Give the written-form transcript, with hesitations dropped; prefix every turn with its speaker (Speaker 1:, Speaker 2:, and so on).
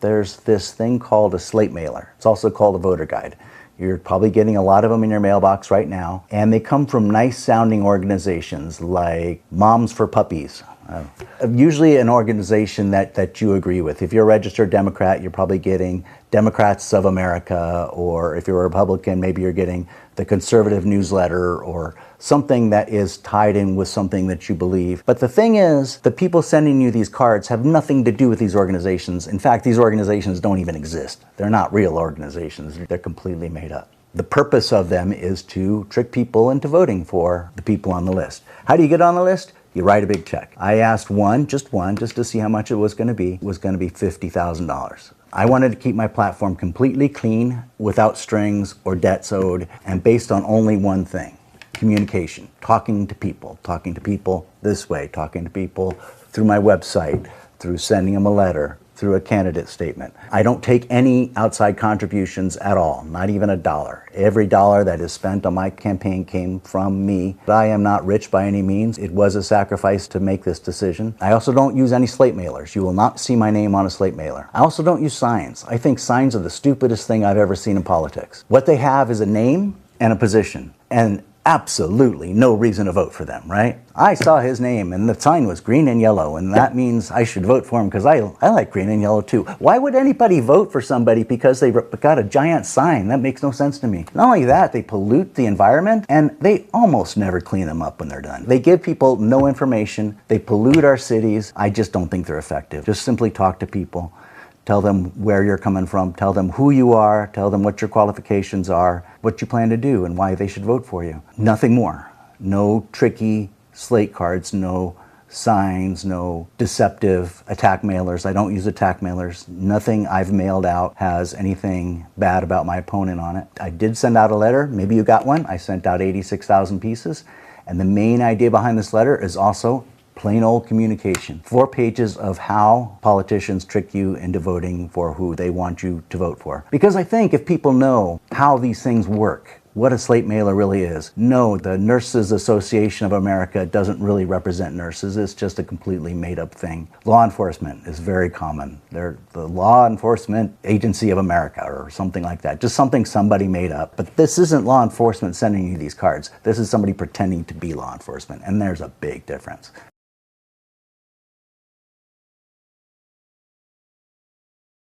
Speaker 1: there's this thing called a slate mailer. It's also called a voter guide. You're probably getting a lot of them in your mailbox right now, and they come from nice sounding organizations like Moms for Puppies. Usually an organization that you agree with. If you're a registered Democrat, you're probably getting Democrats of America, or if you're a Republican, maybe you're getting the conservative newsletter or something that is tied in with something that you believe. But the thing is, the people sending you these cards have nothing to do with these organizations. In fact, these organizations don't even exist. They're not real organizations. They're completely made up. The purpose of them is to trick people into voting for the people on the list. How do you get on the list? You write a big check. I asked one, just to see how much it was going to be. It was going to be $50,000. I wanted to keep my platform completely clean, without strings or debts owed, and based on only one thing: communication, talking to people this way, talking to people through my website, through sending them a letter, through a candidate statement. I don't take any outside contributions at all, not even a dollar. Every dollar that is spent on my campaign came from me. I am not rich by any means. It was a sacrifice to make this decision. I also don't use any slate mailers. You will not see my name on a slate mailer. I also don't use signs. I think signs are the stupidest thing I've ever seen in politics. What they have is a name and a position, and absolutely no reason to vote for them, right? I saw his name and the sign was green and yellow, and that means I should vote for him because I like green and yellow too. Why would anybody vote for somebody because they got a giant sign? That makes no sense to me. Not only that, they pollute the environment, and they almost never clean them up when they're done. They give people no information. They pollute our cities. I just don't think they're effective. Just simply talk to people. Tell them where you're coming from, tell them who you are, tell them what your qualifications are, what you plan to do, and why they should vote for you. Nothing more. No tricky slate cards, no signs, no deceptive attack mailers. I don't use attack mailers. Nothing I've mailed out has anything bad about my opponent on it. I did send out a letter. Maybe you got one. I sent out 86,000 pieces. And the main idea behind this letter is also plain old communication. 4 pages of how politicians trick you into voting for who they want you to vote for. Because I think if people know how these things work, what a slate mailer really is. No, the Nurses Association of America doesn't really represent nurses. It's just a completely made up thing. Law enforcement is very common. They're the Law Enforcement Agency of America or something like that. Just something somebody made up. But this isn't law enforcement sending you these cards. This is somebody pretending to be law enforcement. And there's a big difference.